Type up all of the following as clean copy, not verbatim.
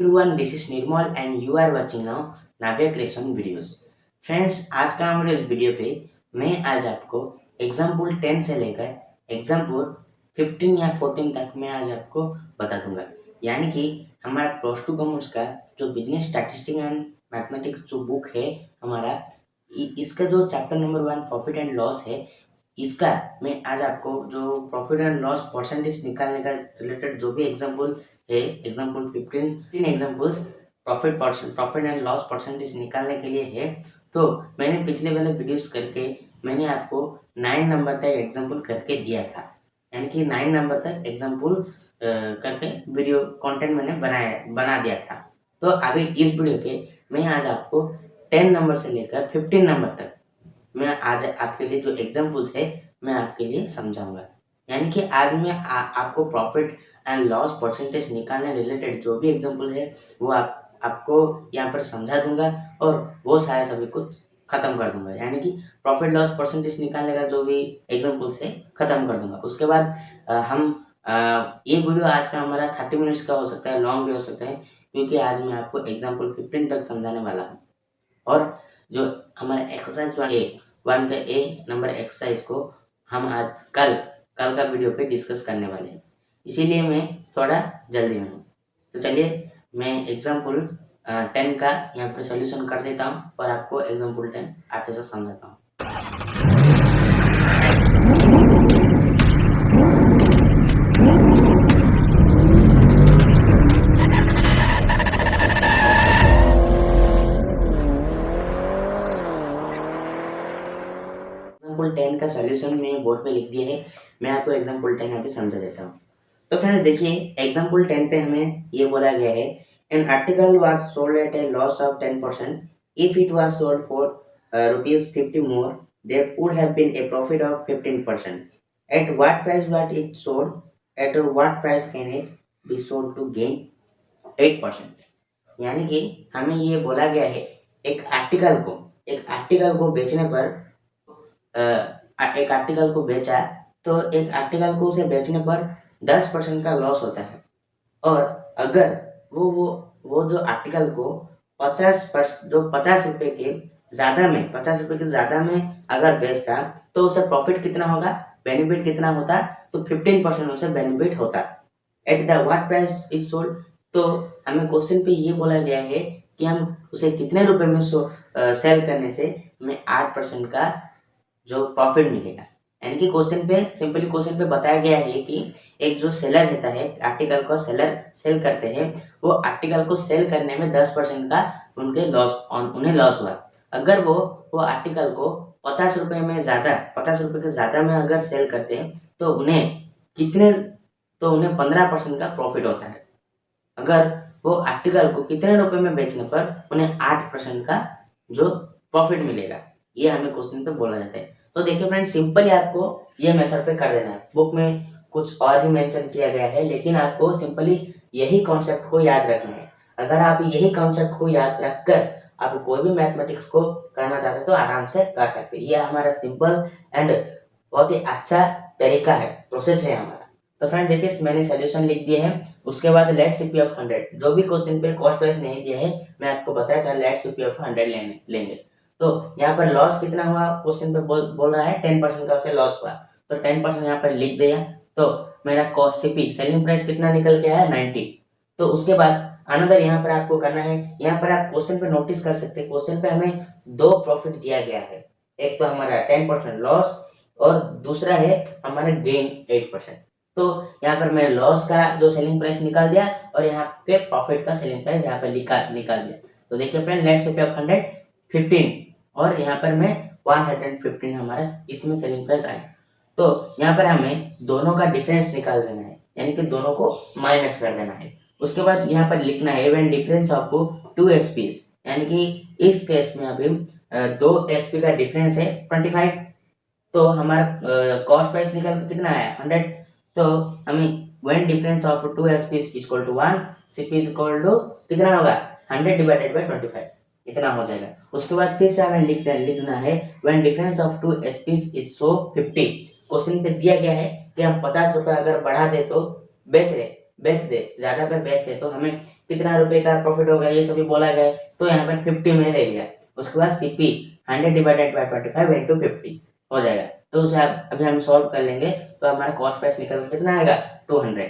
Everyone, this is Nirmal and you are watching now Navya creation videos. Friends, आज का हमारे इस वीडियो पे मैं आज आपको एग्जाम्पल 10 से लेकर एग्जाम्पल 15 या 14 तक मैं आज आपको बता दूंगा। यानी कि हमारा प्लस टू कॉमर्स का जो बिजनेस स्टैटिस्टिक्स एंड मैथमेटिक्स जो बुक है हमारा, इसका जो chapter number 1 profit and loss है, इसका मैं आज आपको जो प्रॉफिट एंड लॉस परसेंटेज निकालने का रिलेटेड जो भी एग्जाम्पल है, example 15 examples profit and loss percentage निकालने के लिए है। तो मैंने पिछले वाले वीडियोस करके मैंने आपको 9 नंबर तक एग्जाम्पल करके दिया था, यानी कि 9 नंबर तक एग्जाम्पल करके वीडियो कंटेंट मैंने बना दिया था। तो अभी इस वीडियो पे मैं आज आपको 10 नंबर से लेकर 15 नंबर तक मैं आज आपके लिए जो एग्जाम्पल्स है मैं आपके लिए समझाऊंगा। यानी कि आज मैं आपको प्रॉफिट एंड लॉस परसेंटेज निकालने रिलेटेड जो भी एग्जाम्पल है वो आपको यहाँ पर समझा दूंगा और वो सारे सभी कुछ खत्म कर दूंगा। यानी कि प्रॉफिट लॉस परसेंटेज निकालने का जो भी एग्जाम्पल्स है खत्म कर दूंगा। उसके बाद ये वीडियो आज का हमारा 30 मिनट्स का हो सकता है, लॉन्ग भी हो सकता है, क्योंकि आज मैं आपको एग्जाम्पल 15 तक समझाने वाला हूँ। और जो हमारा एक्सरसाइज 1 का ए नंबर एक्सरसाइज को हम आज कल का वीडियो पे डिस्कस करने वाले हैं, इसीलिए मैं थोड़ा जल्दी में हूँ। तो चलिए मैं एग्जाम्पल 10 का यहाँ पर सॉल्यूशन कर देता हूँ और आपको एग्जाम्पल 10 अच्छे से समझाता हूँ। एग्जाम्पल 10 का सॉल्यूशन मैं बोर्ड पे लिख दिया है, मैं आपको एग्जाम्पल 10 यहाँ पे समझा देता हूँ। तो फ्रेंड्स देखिए, एग्जाम्पल 10 पे हमें ये बोला गया है, an article was sold at A loss of 10%, if it was sold for ₹50 more, there would have been a profit of 15%. At what price was it sold? At what price can it be sold to gain 8%? यानी कि हमें ये बोला गया है, एक article को बेचने पर एक आर्टिकल को बेचा तो एक आर्टिकल को उसे बेचने पर 10% का लॉस होता है। और अगर वो जो आर्टिकल को 50 रुपए के ज़्यादा में अगर बेचता तो उसे प्रॉफिट कितना होगा, बेनिफिट कितना होता, तो 15% उसे बेनिफिट होता। At the what price is sold, तो हमें क्वेश्चन पे ये बोला गया है कि हम उसे कितने रुपए में सेल करने से हमें 8% का जो प्रॉफिट मिलेगा। यानी कि क्वेश्चन पे बताया गया है कि एक जो सेलर रहता है, आर्टिकल को सेल करते हैं, वो आर्टिकल को सेल करने में 10% का उन्हें लॉस हुआ। अगर वो आर्टिकल को 50 रुपए के ज़्यादा में अगर सेल करते हैं तो उन्हें 15% का प्रॉफिट होता है। अगर वो आर्टिकल को कितने रुपए में बेचने पर उन्हें 8% का जो प्रॉफिट मिलेगा, ये हमें क्वेश्चन पे बोला जाता है। तो देखिए फ्रेंड्स, सिंपली आपको ये मेथड पे कर देना है। बुक में कुछ और ही मेंशन किया गया है, लेकिन आपको सिंपली यही कॉन्सेप्ट को याद रखना है। अगर आप यही कॉन्सेप्ट को याद रखकर आप कोई भी मैथमेटिक्स को करना चाहते हैं तो आराम से कर सकते हैं। ये हमारा सिंपल एंड बहुत ही अच्छा तरीका है, प्रोसेस है हमारा। तो फ्रेंड देखिए, मैंने सोल्यूशन लिख दिए हैं। उसके बाद लेट सीपी ऑफ 100, जो भी क्वेश्चन पे कॉस्ट प्राइस नहीं दिया है मैं आपको बताया था, लेट सीपी ऑफ 100 लेंगे। तो यहाँ पर लॉस कितना हुआ, क्वेश्चन पे बोल रहा है 10% का उसे लॉस हुआ, तो 10% यहाँ पर लिख दिया। तो मेरा कॉस्ट सीपी सेलिंग प्राइस कितना निकल के आया, 90। तो उसके बाद अनदर यहाँ पर आपको करना है, यहाँ पर आप क्वेश्चन पे नोटिस कर सकते हैं, क्वेश्चन पे हमें 2 प्रॉफिट दिया गया है। एक तो हमारा 10% लॉस और दूसरा है हमारा गेन 8%। तो यहाँ पर मैं लॉस का जो सेलिंग प्राइस निकाल दिया और यहाँ पे प्रॉफिट का सेलिंग प्राइस यहाँ पर निकाल दिया। तो देखिए फ्रेंड, लेट सीपी ऑफ 100 15 और यहाँ पर मैं 115 हमारा इसमें सेलिंग प्राइस आया। तो यहाँ पर हमें दोनों का डिफरेंस निकाल देना है, यानी कि दोनों को माइनस कर देना है। उसके बाद यहाँ पर लिखना है व्हेन डिफरेंस ऑफ 2 SPs, यानी कि इस केस में अभी 2 SP का डिफरेंस है 25। तो हमारा कॉस्ट प्राइस निकल के कितना आया, 100। तो हमें when difference of 2 SPs equal to 1, CP equal to कितना होगा, 100 डिवाइडेड बाय 25, इतना हो जाएगा। उसके बाद फिर से हमें लिखना है when difference of 2 SPs is so 50। Question पे दिया गया है कि हम 50 रुपए अगर बढ़ा दे तो बेच बेच दे, ज्यादा पर बेच दे, तो हमें कितना रुपए का प्रॉफिट होगा ये सभी बोला गया है। तो यहाँ पर 50 में ले लिया। उसके बाद सीपी 100 डिवाइडेड बाय 25 इंटू 50 हो जाएगा। तो उसे अभी हम सॉल्व कर लेंगे, तो हमारा कॉस्ट प्राइस निकल के कितना आएगा 200।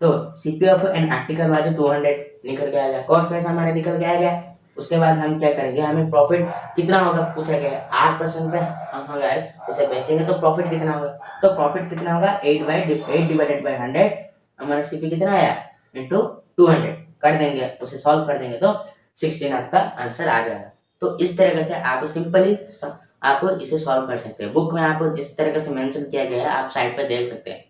तो CP of N article was 200 निकल के आएगा, कॉस्ट प्राइस हमारे निकल के आ गया। उसके बाद हम क्या करेंगे, हमें प्रॉफिट कितना होगा पूछा गया है, 8% पे हम अगर उसे बेचेंगे तो प्रॉफिट कितना होगा। तो प्रॉफिट कितना होगा 8 डिवाइडेड बाय 100, हमारा सीपी कितना आया इंटू 200 कर देंगे, उसे सॉल्व कर देंगे तो 16 आपका आंसर आ जाएगा। तो इस तरीके से आप सिंपली आप इसे सॉल्व कर सकते हैं। बुक में आपको जिस तरीके से मेंशन किया गया है आप साइड पर देख सकते हैं,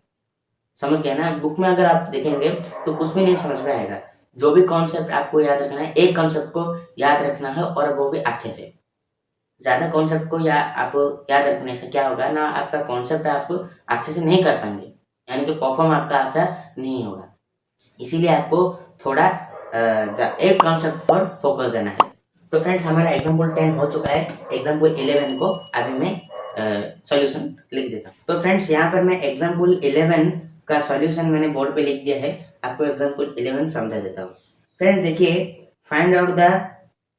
समझ गए ना। बुक में अगर आप देखेंगे तो कुछ भी नहीं समझ में आएगा। जो भी कॉन्सेप्ट आपको याद रखना है, एक कॉन्सेप्ट को याद रखना है और वो भी अच्छे से। ज्यादा कॉन्सेप्ट को आप याद रखने से क्या होगा ना, आपका कॉन्सेप्ट आप अच्छे से नहीं कर पाएंगे, यानी कि परफॉर्म आपका अच्छा नहीं होगा। इसीलिए आपको थोड़ा एक कॉन्सेप्ट पर फोकस देना है। तो फ्रेंड्स हमारा एग्जाम्पल 10 हो चुका है, एग्जाम्पल 11 को अभी मैं सॉल्यूशन लिख देता हूँ। तो फ्रेंड्स यहाँ पर मैं एग्जाम्पल 11 का सॉल्यूशन मैंने बोर्ड पे लिख दिया है, आपको एग्जाम्पल 11 समझा देता हूँ। फ्रेंड्स देखिए, find out the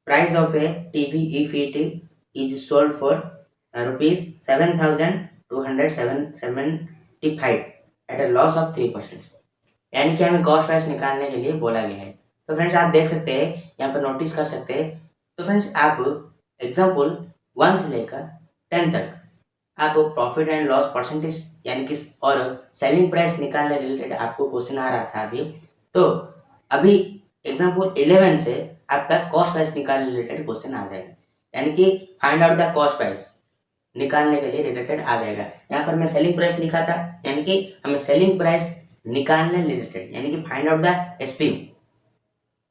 price of A TV if it is sold for rupees 7,275 at a loss of 3%। यानी कि हमें कॉस्ट प्राइस निकालने के लिए बोला गया है। तो फ्रेंड्स आप देख सकते हैं, यहाँ पर नोटिस कर सकते हैं। तो फ्रेंड्स आप एग्जाम्पल 1 से लेकर 10 तक आप प्रॉफिट एंड लॉस परसेंटेज यानी कि और सेलिंग प्राइस निकालने रिलेटेड आपको क्वेश्चन आ रहा था अभी। तो अभी एग्जाम्पल 11 से आपका कॉस्ट प्राइस निकालने रिलेटेड क्वेश्चन आ जाएगा, यानी कि find out the cost price निकालने के लिए रिलेटेड आ जाएगा। यहाँ पर मैं सेलिंग प्राइस लिखा था, यानी कि हमें सेलिंग प्राइस निकालने रिलेटेड यानी कि फाइंड आउट द एसपी,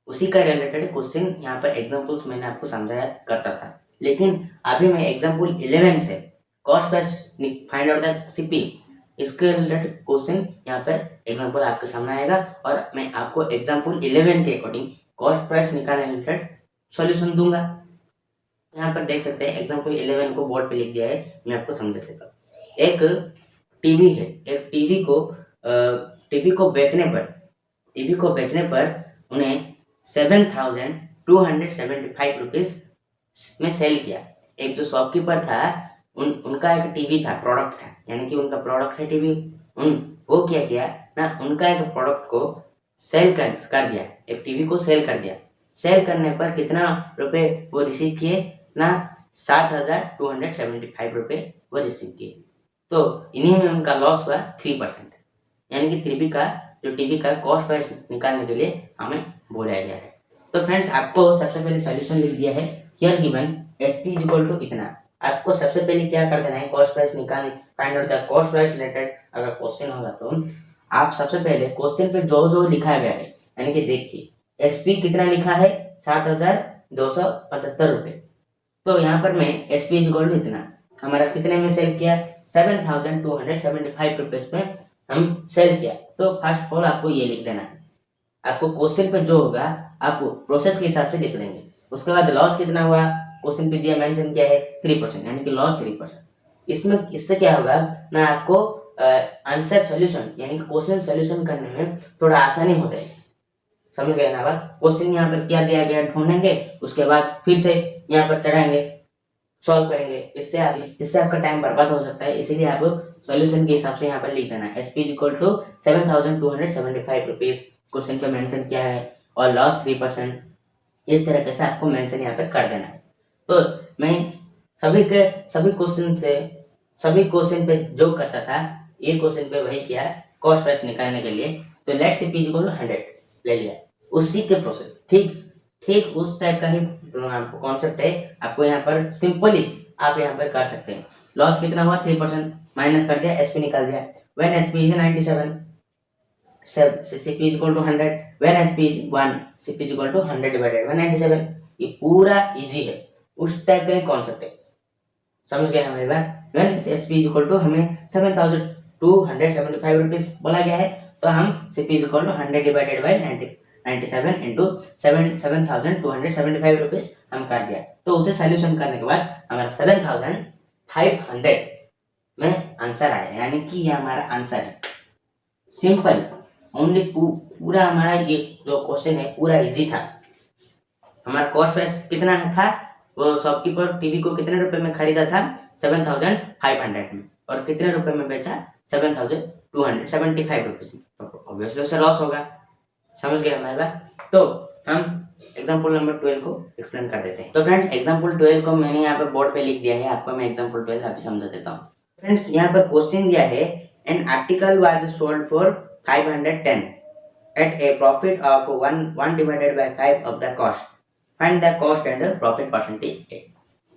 उसी का रिलेटेड क्वेश्चन यहाँ पर एग्जांपल्स मैंने आपको समझाया करता था। लेकिन अभी मैं एग्जांपल 11 से cost price find out the CP, इसके रिलेटेड क्वेश्चन यहाँ पर एग्जांपल आपके सामने आएगा और मैं आपको एग्जांपल 11 के अकॉर्डिंग कॉस्ट प्राइस निकालने रिलेटेड सॉल्यूशन दूंगा। यहाँ पर देख सकते हैं एग्जांपल 11 को बोर्ड पे लिख दिया है, मैं आपको समझा देता हूँ। एक टीवी है, एक टीवी को बेचने पर उन्हें 7,275 रुपीज में सेल किया। एक जो शॉपकीपर था उनका एक टीवी था, प्रोडक्ट था, यानी कि उनका प्रोडक्ट है टीवी। वो क्या किया ना, उनका एक प्रोडक्ट को सेल कर दिया, एक टीवी को सेल कर दिया। सेल करने पर कितना रुपए वो रिसीव किए ना, 7,275 रुपए वो रिसीव किए। तो इन्हीं में उनका लॉस हुआ 3%, यानी कि टीवी का कॉस्ट प्राइस निकालने के लिए हमें बोला गया है। तो फ्रेंड्स आपको सबसे पहले सॉल्यूशन लिख दिया है, here given SP is equal to इतना। आपको सबसे पहले क्या कर देना है, कॉस्ट प्राइस निकालने, find out the cost price related अगर क्वेश्चन होगा तो आप सबसे पहले क्वेश्चन पे जो जो लिखा गया है, यानी कि देखिए एसपी कितना लिखा है 7,275 रुपए। तो यहाँ पर मैं एसपी इज इक्वल टू इतना, हमारा कितने में सेल किया 7,275 रुपीज में हम सेल किया। तो फर्स्ट ऑफ ऑल आपको ये लिख देना है, आपको क्वेश्चन पे जो होगा आप प्रोसेस के हिसाब से लिख देंगे। उसके बाद लॉस कितना हुआ, क्वेश्चन पे दिया मेंशन किया है 3%, यानी कि लॉस 3%। इससे क्या होगा ना, आपको आंसर सॉल्यूशन यानी कि क्वेश्चन सॉल्यूशन करने में थोड़ा आसानी हो जाएगी। समझ गए ना। क्वेश्चन यहाँ पर क्या दिया गया ढूंढेंगे, उसके बाद फिर से यहाँ पर चढ़ाएंगे, सॉल्व करेंगे। इससे आपका टाइम बर्बाद हो सकता है, इसीलिए आप सॉल्यूशन के हिसाब से यहाँ पर लिख देना है SP equal to 7,275 rupees question पे मेंशन किया है और लॉस 3%, इस तरीके से आपको मेंशन यहाँ पर कर देना है। तो मैं सभी क्वेश्चन पे जो करता था ये क्वेश्चन पे वही किया कॉस्ट प्राइस निकालने के लिए। तो let's say P equal to 100 ले लिया, उसी के प्रोसेस ठीक उस टाइप का ही कॉन्सेप्ट है। आपको यहाँ पर सिंपली आप यहाँ पर कर सकते हैं। लॉस कितना हुआ 3%, माइनस कर दिया, एसपी निकाल दिया। When SP is 97, CP is equal to 100, when SP is 1, CP is equal to 100 divided by 97। ये पूरा इजी है, उस टाइप का कॉन्सेप्ट है, समझ गए हमारी बात। When SP is equal to हमें 7,275 रुपीज बोला गया है, तो हम CP is equal to 100 divided by 97 into 7,275 rupees हम कर दिया। तो उसे सॉल्यूशन करने के बाद हमारा 7,500 में आंसर आया, यानी कि ये हमारा आंसर है। सिंपल ओनली पूरा हमारा ये जो क्वेश्चन है पूरा इजी था। हमारा कॉस्ट प्राइस कितना था, वो शॉपकीपर टीवी को कितने रुपए में खरीदा था, 7,500 में, और कितने रुपए में बेचा, 7,275 रुपीज में। तो ऑब्वियसली उससे लॉस होगा। समझ गए हमारे बात। तो हम एग्जाम्पल नंबर 12 को एक्सप्लेन कर देते हैं। तो फ्रेंड्स एग्जाम्पल 12 को मैंने यहाँ पर बोर्ड पे लिख दिया है, आपको मैं एग्जाम्पल 12 अभी समझा देता हूँ। फ्रेंड्स यहाँ पर क्वेश्चन दिया है, an article was sold for 510 at a profit of 1 divided by 5 of the cost, find the cost and profit percentage.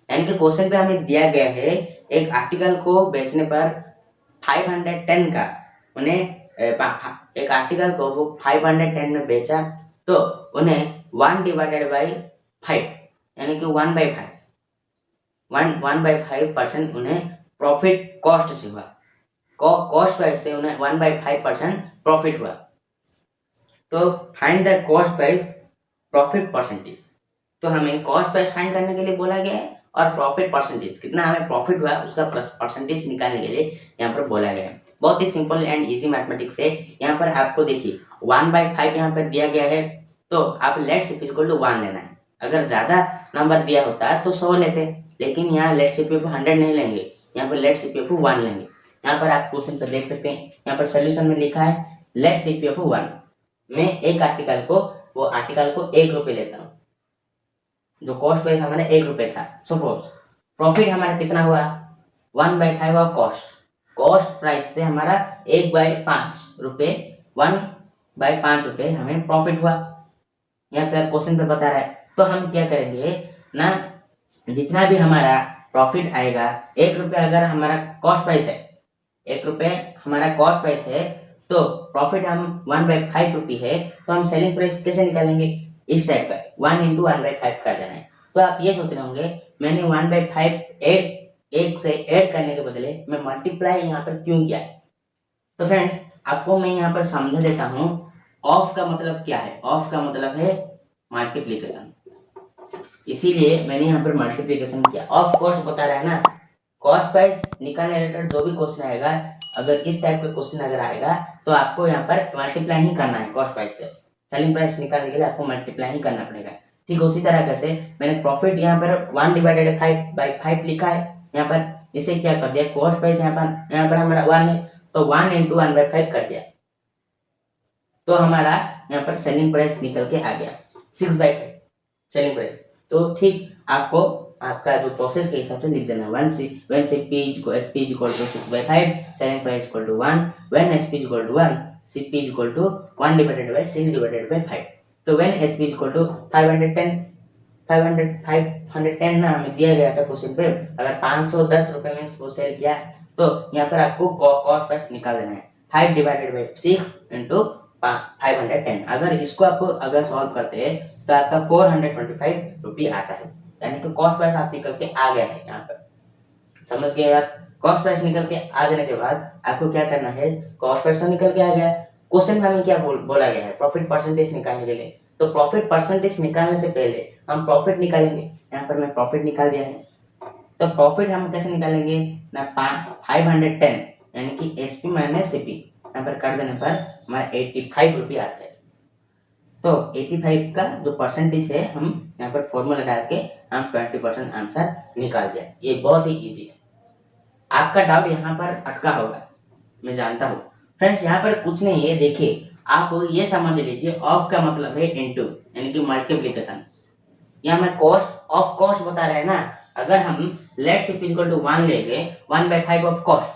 यानी कि क्वेश्चन पे हमें दिया गया है एक आर्टिकल को बेचने पर 510 का, उन्हें एक आर्टिकल को वो 510 में बेचा, तो उन्हें 1 डिवाइडेड बाई 5 यानी कि 1/5% उन्हें प्रॉफिट कॉस्ट से हुआ, कॉस्ट प्राइस से उन्हें 1/5% प्रॉफिट हुआ। तो find the cost price profit percentage. तो हमें कॉस्ट प्राइस फाइंड करने के लिए बोला गया है और प्रॉफिट परसेंटेज कितना हमें प्रॉफिट हुआ उसका परसेंटेज निकालने के लिए यहाँ पर बोला गया है। बहुत ही सिंपल एंड इजी मैथमेटिक्स है। यहाँ पर आपको देखिए 1/5 यहाँ पर दिया गया है, तो आप लेट्स इफ इक्वल टू 1 लेना है। अगर ज्यादा नंबर दिया होता तो 100 लेते, लेकिन यहाँ लेट्स इफ 100 नहीं लेंगे, यहाँ पर लेट्स इफ 1 लेंगे। यहाँ पर आप क्वेश्चन पर देख सकते हैं, यहाँ पर सोल्यूशन में लिखा है लेट्स इफ 1। मैं एक आर्टिकल को 1 रुपये लेता हूँ, जो कॉस्ट प्राइस हमारा 1 रुपये था। सपोज प्रॉफिट हमारा कितना हुआ, 1/5 ऑफ कॉस्ट प्राइस से हमारा 1/5 रुपये, 1/5 रुपये हमें प्रॉफिट हुआ। यहाँ पे क्वेश्चन पे बता रहा है, तो हम क्या करेंगे ना, जितना भी हमारा प्रॉफिट आएगा, 1 रुपये अगर हमारा कॉस्ट प्राइस है, 1 रुपये हमारा कॉस्ट प्राइस है, तो प्रॉफिट हम 1/5 रुपये है, तो हम सेलिंग प्राइस कैसे निकालेंगे, इस टाइप का 1 × 1/5 कर देना है। तो आप ये सोच रहे होंगे मैंने 1/5 एक से ऐड करने के बदले मैं मल्टीप्लाई यहाँ पर क्यों किया। तो फ्रेंड्स आपको मैं यहाँ पर समझा देता हूँ, ऑफ का मतलब क्या है। ऑफ का मतलब है मल्टीप्लीकेशन, इसीलिए मैंने यहाँ पर मल्टीप्लीकेशन किया। ऑफ कॉस्ट बता रहा है ना, कॉस्ट प्राइस निकालने रिलेटेड जो भी क्वेश्चन आएगा, अगर इस टाइप का क्वेश्चन अगर आएगा तो आपको यहाँ पर मल्टीप्लाई ही करना है कॉस्ट प्राइस से। सेलिंग प्राइस निकालने के लिए आपको मल्टीप्लाई ही करना पड़ेगा। ठीक उसी तरह से मैंने प्रॉफिट यहाँ पर 1/5 लिखा है, यहाँ पर इसे क्या कर दिया, कॉस्ट प्राइस यहाँ पर हमारा 1 है, तो 1 × 1/5 कर दिया, तो हमारा यहाँ पर सेलिंग प्राइस निकल के आ गया 6/5 सेलिंग प्राइस। तो ठीक आपको आपका जो प्रोसेस के हिसाब से लिख देना, when CP = 6/5, selling price = 1, when SP = 1, CP = 1/6/5। तो when SP = 510 ना हमें दिया गया था क्वेश्चन पे, अगर 510 रुपए में इसको सेल किया, तो यहाँ पर आपको कॉस्ट प्राइस निकाल देना है 5/6 × 510। अगर इसको आप अगर सॉल्व करते हैं तो आपका 425 रुपये आता है, यानी कि कॉस्ट प्राइस आप निकल के आ गया है। यहाँ पर समझ गए आप। कॉस्ट प्राइस निकल के आ जाने के बाद आपको क्या करना है, कॉस्ट प्राइस तो निकल के आ गया, क्वेश्चन में हमें क्या बोला गया है, प्रॉफिट परसेंटेज निकालने के लिए। तो प्रॉफिट परसेंटेज निकालने से पहले हम प्रॉफिट निकालेंगे। यहाँ पर मैं प्रॉफिट निकाल दिया है, तो प्रॉफिट हम कैसे निकालेंगे ना, 510 यानी कि SP - CP यहाँ पर कर देने पर हमारा 85 रुपये आता है। तो 85 का जो परसेंटेज है हम यहाँ पर फॉर्मूला डाल के हम 20% आंसर निकाल दिया। ये बहुत ही इजी है। आपका डाउट यहाँ पर अटका होगा, मैं जानता हूँ। फ्रेंड्स यहाँ पर कुछ नहीं है, देखिए आप ये समझ लीजिए, ऑफ का मतलब है इनटू यानी कि मल्टीप्लिकेशन। यहाँ मैं कॉस्ट ऑफ कॉस्ट बता रहे हैं ना, अगर हम लेट्स इफ = 1 लेंगे, 1/5 ऑफ कॉस्ट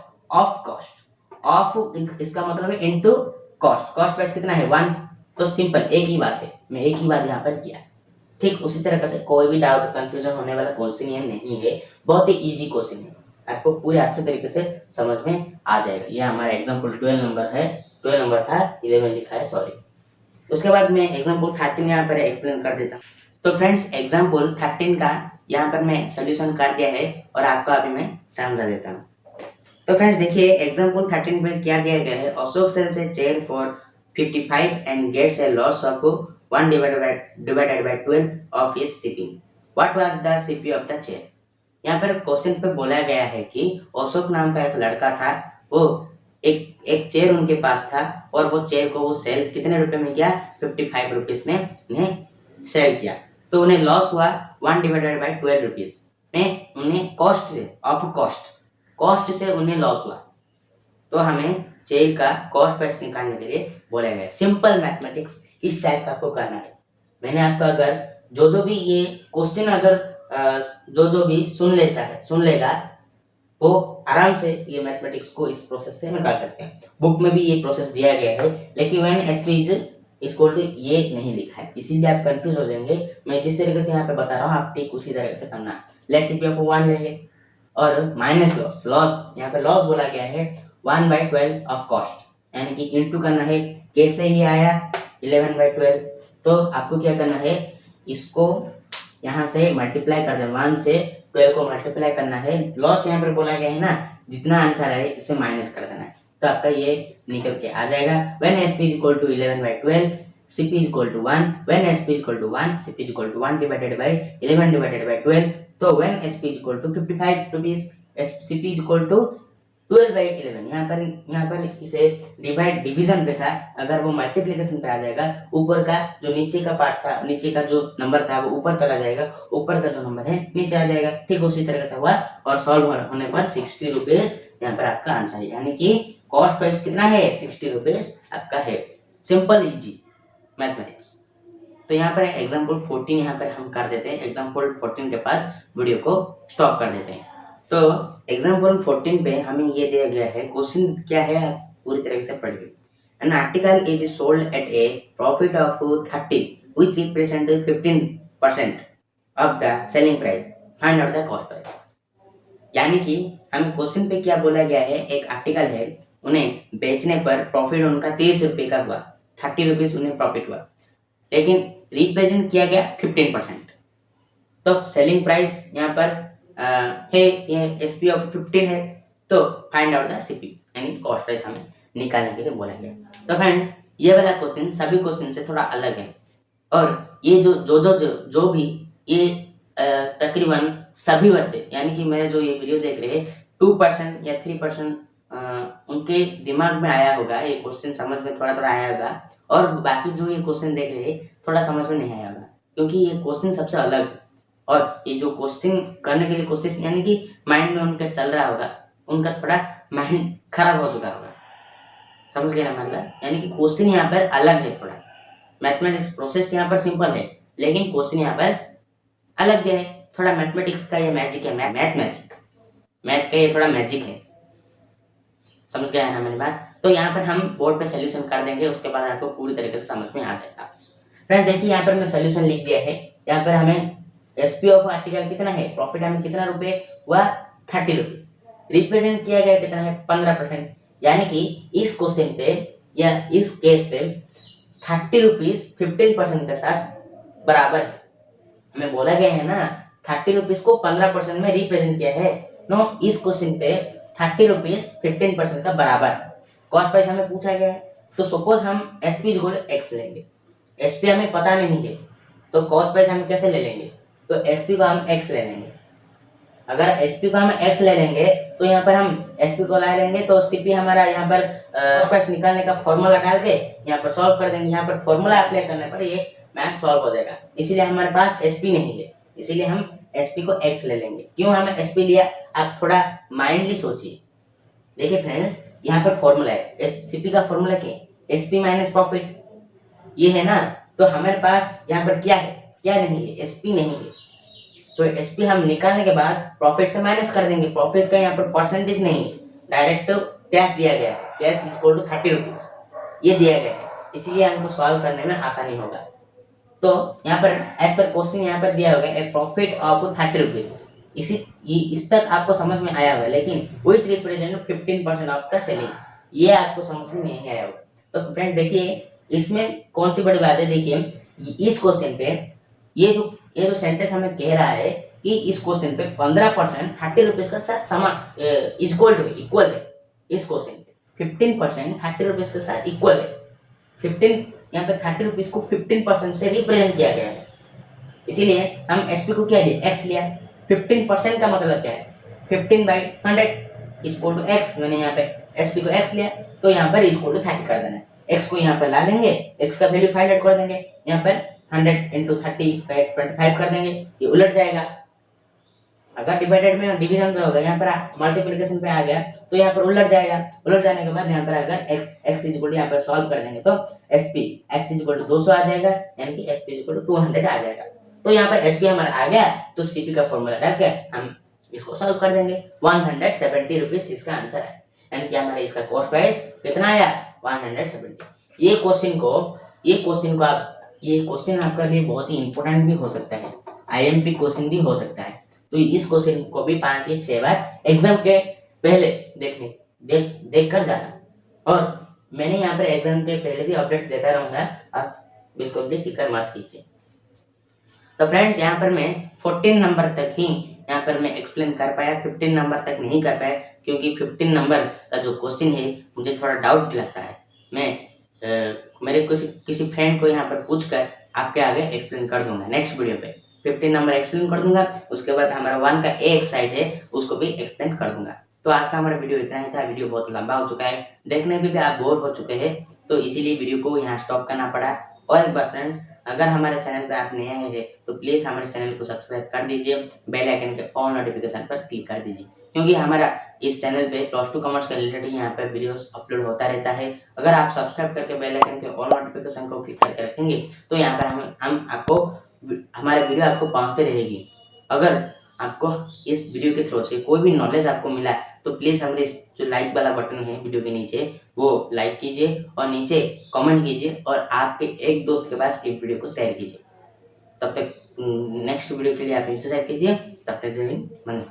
ऑफ इसका मतलब है इनटू कॉस्ट प्राइस कितना है 1, तो सिंपल एक ही बात है, मैं एक ही बात यहाँ पर किया। ठीक उसी तरह से कोई भी डाउट कंफ्यूजन होने वाला क्वेश्चन ये नहीं है, बहुत ही इजी क्वेश्चन है, आपको पूरे अच्छे तरीके से समझ में आ जाएगा। ये हमारा एग्जाम्पल 12 नंबर है, 12 नंबर था, 11 लिखा है, सॉरी। उसके बाद मैं एग्जाम्पल 13 यहाँ पर एक्सप्लेन कर देता हूँ। तो फ्रेंड्स एग्जाम्पल 13 का यहाँ पर मैं सोल्यूशन कर दिया है और आपको अभी मैं समझा देता हूँ। तो फ्रेंड्स देखिए एग्जाम्पल 13 में क्या दिया गया है, Ashok sells a chair for 55 and gets a loss of 1 divided by 12 of his shipping. What was the CP of the chair? यहाँ पर क्वेश्चन पे बोला गया है कि अशोक नाम का एक लड़का था, वो एक एक चेयर उनके पास था और वो चेयर को वो सेल कितने रुपए में किया, 55 रुपीज में उन्हें सेल किया। तो उन्हें लॉस हुआ 1 डिवाइडेड बाई 12 रुपीज में, उन्हें कॉस्ट से कॉस्ट से उन्हें लॉस हुआ। तो हमें चेयर का कॉस्ट प्राइस निकालने के लिए बोला गया। सिंपल मैथमेटिक्स इस टाइप का आपको करना है। मैंने आपका अगर जो भी ये क्वेश्चन अगर जो भी सुन लेगा वो आराम से ये मैथमेटिक्स को इस प्रोसेस से निकाल सकते हैं। बुक में भी ये प्रोसेस दिया गया है, लेकिन when SP is equal to ये नहीं लिखा है, इसीलिए आप कंफ्यूज हो जाएंगे। मैं जिस तरीके से यहाँ पे बता रहा हूँ आप ठीक उसी तरीके से करना है। लेट्स सी आप 1 लेंगे और माइनस लॉस यहाँ पे लॉस बोला गया है 1/12 ऑफ कॉस्ट, यानी कि इंटू करना है। कैसे ये आया 11/12, तो आपको क्या करना है, इसको यहाँ से मल्टीप्लाई कर देना, 1 से 12 को मल्टीप्लाई करना है। लॉस यहाँ पर बोला गया है ना, जितना आंसर है इसे माइनस कर देना है, तो आपका ये निकल के आ जाएगा। When SP is equal to 11/12 CP is equal to 1, when SP is equal to 1 CP is equal to 1 divided by 11 divided by 12। तो when SP is equal to 55 rupees, CP is equal to 12/11। यहाँ पर इसे division पे था, अगर वो multiplication पे आ जाएगा, ऊपर का जो नीचे का पार्ट था, नीचे का जो नंबर था वो ऊपर चला जाएगा, ऊपर का जो नंबर है नीचे आ जाएगा। ठीक उसी तरह से हुआ और सॉल्व होने पर 60 रुपीज यहाँ पर आपका आंसर है, यानी कि कॉस्ट प्राइस कितना है 60 रुपीज आपका है। Simple easy mathematics. तो यहाँ पर एग्जाम्पल 14 यहाँ पर हम कर देते हैं। एग्जाम्पल 14 के बाद वीडियो को स्टॉप कर देते हैं। तो एग्जाम्पल 14 पे हमें ये दिया गया है, क्वेश्चन क्या है आप पूरी तरह से पढ़िए। An article is sold at a profit of 30 which represent 15% of the selling price, find out the cost price. यानी कि हमें क्वेश्चन पे क्या बोला गया है, एक आर्टिकल है, उन्हें बेचने पर प्रॉफिट उनका 30 रुपये का हुआ, 30 रुपीज उन्हें प्रॉफिट हुआ, लेकिन रिप्रेजेंट किया गया 15%। तो सेलिंग प्राइस यहाँ पर है ये एसपी ऑफ 15 है, तो फाइंड आउट द सीपी यानी कॉस्ट प्राइस हमें निकालने के लिए बोला गया। तो फ्रेंड्स ये वाला क्वेश्चन सभी क्वेश्चन से थोड़ा अलग है, और ये जो भी ये तकरीबन सभी बच्चे, यानी कि मेरे जो ये वीडियो देख रहे हैं 2% या 3% उनके दिमाग में आया होगा, ये क्वेश्चन समझ में थोड़ा थोड़ा आया होगा, और बाकी जो ये क्वेश्चन देख रहे हैं थोड़ा समझ में नहीं आया होगा, क्योंकि ये क्वेश्चन सबसे अलग है। और ये जो क्वेश्चन करने के लिए कोशिश, यानी कि माइंड में उनका चल रहा होगा, उनका थोड़ा माइंड खराब हो चुका होगा। समझ गया हमारी बात? यानी कि क्वेश्चन यहाँ पर अलग है थोड़ा। मैथमेटिक्स प्रोसेस यहाँ पर सिंपल है, लेकिन क्वेश्चन यहाँ पर अलग है थोड़ा। मैथमेटिक्स का ये मैजिक है, मैथ का ये थोड़ा मैजिक है। समझ गया है ना मेरी बात? तो यहाँ पर हम बोर्ड पे सोल्यूशन कर देंगे, उसके बाद आपको पूरी तरीके से समझ में आ जाएगा। फ्रेंड्स देखिए यहाँ पर मैं सोल्यूशन लिख दिया है। यहाँ पर हमें एसपी ऑफ आर्टिकल कितना है, प्रॉफिट हमें कितना रुपए हुआ 30 रुपीज, रिप्रेजेंट किया गया कितना है 15%, यानी कि इस क्वेश्चन पे या इस केस पे 30 रुपीज 15% के साथ बराबर है। हमें बोला गया है ना 30 रुपीज को 15% में रिप्रेजेंट किया है, नो इस क्वेश्चन पे 30 रुपीज 15% का बराबर है। कॉस्ट प्राइस हमें पूछा गया है, तो सपोज हम एसपी इक्वल टू एक्स लेंगे। एसपी हमें पता नहीं है, तो कॉस्ट प्राइस हम कैसे ले लेंगे, तो एसपी को हम एक्स ले लेंगे। अगर एसपी को हम एक्स ले लेंगे तो यहाँ पर हम एसपी को ला लेंगे, तो सीपी हमारा यहाँ पर कॉस्ट प्राइस निकालने का फॉर्मूला डाल के यहाँ पर सॉल्व कर देंगे। यहाँ पर फॉर्मूला अप्लाई करने पर ये मैथ सॉल्व हो जाएगा। इसीलिए हमारे पास एसपी नहीं है, इसीलिए हम एसपी को एक्स ले लेंगे। क्यों हमें एसपी लिया, आप थोड़ा माइंडली सोचिए। देखिए फ्रेंड्स यहाँ पर फॉर्मूला है, एससीपी का फॉर्मूला क्या है, एसपी माइनस प्रॉफिट, ये है ना। तो हमारे पास यहाँ पर क्या है, क्या नहीं है, एसपी नहीं है। तो एसपी हम निकालने के बाद प्रॉफिट से माइनस कर देंगे। प्रॉफिट का यहाँ पर परसेंटेज नहीं, डायरेक्ट कैश दिया गया है, कैश इक्वल टू 30 रुपीज ये दिया गया है, इसीलिए हमको सॉल्व करने में आसानी होगा। तो यहाँ पर एज पर क्वेश्चन यहाँ पर दिया होगा ए प्रॉफिट ऑफ 30 रुपीज। इस तक आपको समझ में आया होगा, लेकिन with represent 15% of the selling, ये आपको समझ में नहीं आया होगा। तो फ्रेंड देखिए इसमें कौन सी बड़ी बात है। देखिए इस क्वेश्चन पे ये जो सेंटेंस हमें कह रहा है कि इस क्वेश्चन पे 15% 30 रुपीज का साथ समान इक्वल है। इस क्वेश्चन पे 15% 30 रुपीज के साथ इक्वल है। 15 यहाँ पे 30 रुपीज को 15% से रिप्रेजेंट किया गया है, इसीलिए हम एसपी को क्या लिया, एक्स लिया। 15% का मतलब क्या है, 15/100 इक्वल टू एक्स। मैंने यहाँ पे SP को x लिया तो यहाँ पर इक्वल टू 30 कर देना है। x को यहाँ पर ला लेंगे, x का वैल्यू फाइंड आउट कर देंगे, यहाँ पर 100 इंटू 30 25 कर देंगे, ये उलट जाएगा। अगर डिवाइडेड में डिवीजन में होगा, यहाँ पर मल्टीप्लिकेशन पे आ गया तो यहाँ पर उलट जाएगा। उलट जाने के बाद यहाँ पर अगर x इक्वल टू यहाँ पर सॉल्व कर देंगे तो SP x इक्वल टू 200 आ जाएगा, यानी कि SP इक्वल टू 200 आ जाएगा। तो यहाँ पर SP हमारा आ गया तो CP का फॉर्मूला डाल के हम इसको सॉल्व कर देंगे। 170 रुपीज इसका आंसर है, यानी कि हमारा इसका कॉस्ट प्राइस कितना आया 170। ये क्वेश्चन आपके लिए बहुत ही इंपॉर्टेंट भी हो सकता है, IMP क्वेश्चन भी हो सकता है। तो इस क्वेश्चन को भी 5 या 6 बार एग्जाम के पहले देख कर जाना। और मैंने यहाँ पर एग्जाम के पहले भी अपडेट्स देता रहूंगा, आप बिल्कुल भी फिक्र मत कीजिए। तो फ्रेंड्स यहाँ पर मैं 14 नंबर तक ही यहाँ पर मैं एक्सप्लेन कर पाया, 15 नंबर तक नहीं कर पाया, क्योंकि 15 नंबर का जो क्वेश्चन है मुझे थोड़ा डाउट लगता है। मैं मेरे किसी फ्रेंड को यहाँ पर पूछकर आपके आगे एक्सप्लेन कर दूंगा। नेक्स्ट वीडियो पे 15 नंबर एक्सप्लेन कर दूंगा, उसके बाद हमारा 1 का A एक्सरसाइज है उसको भी एक्सप्लेन कर दूंगा। तो आज का हमारा वीडियो इतना ही था। वीडियो बहुत लंबा हो चुका है, देखने में भी आप बोर हो चुके हैं, तो इसीलिए वीडियो को यहाँ स्टॉप करना पड़ा। और एक बार फ्रेंड्स, अगर हमारे चैनल पे आप नए हैं तो प्लीज़ हमारे चैनल को सब्सक्राइब कर दीजिए, बेल आइकन के ऑल नोटिफिकेशन पर क्लिक कर दीजिए, क्योंकि हमारा इस चैनल पे +2 कॉमर्स के रिलेटेड यहाँ पे वीडियोस अपलोड होता रहता है। अगर आप सब्सक्राइब करके बेल आइकन के ऑल नोटिफिकेशन को क्लिक करके रखेंगे तो यहाँ पर हम आपको हमारे वीडियो आपको पहुँचते रहेगी। अगर आपको इस वीडियो के थ्रू से कोई भी नॉलेज आपको मिला तो प्लीज़ हमारे इस जो लाइक वाला बटन है वीडियो के नीचे, वो लाइक कीजिए और नीचे कमेंट कीजिए और आपके एक दोस्त के पास इस वीडियो को शेयर कीजिए। तब तक नेक्स्ट वीडियो के लिए आप इंतजार कीजिए। तब तक जय हिंद, वंदे।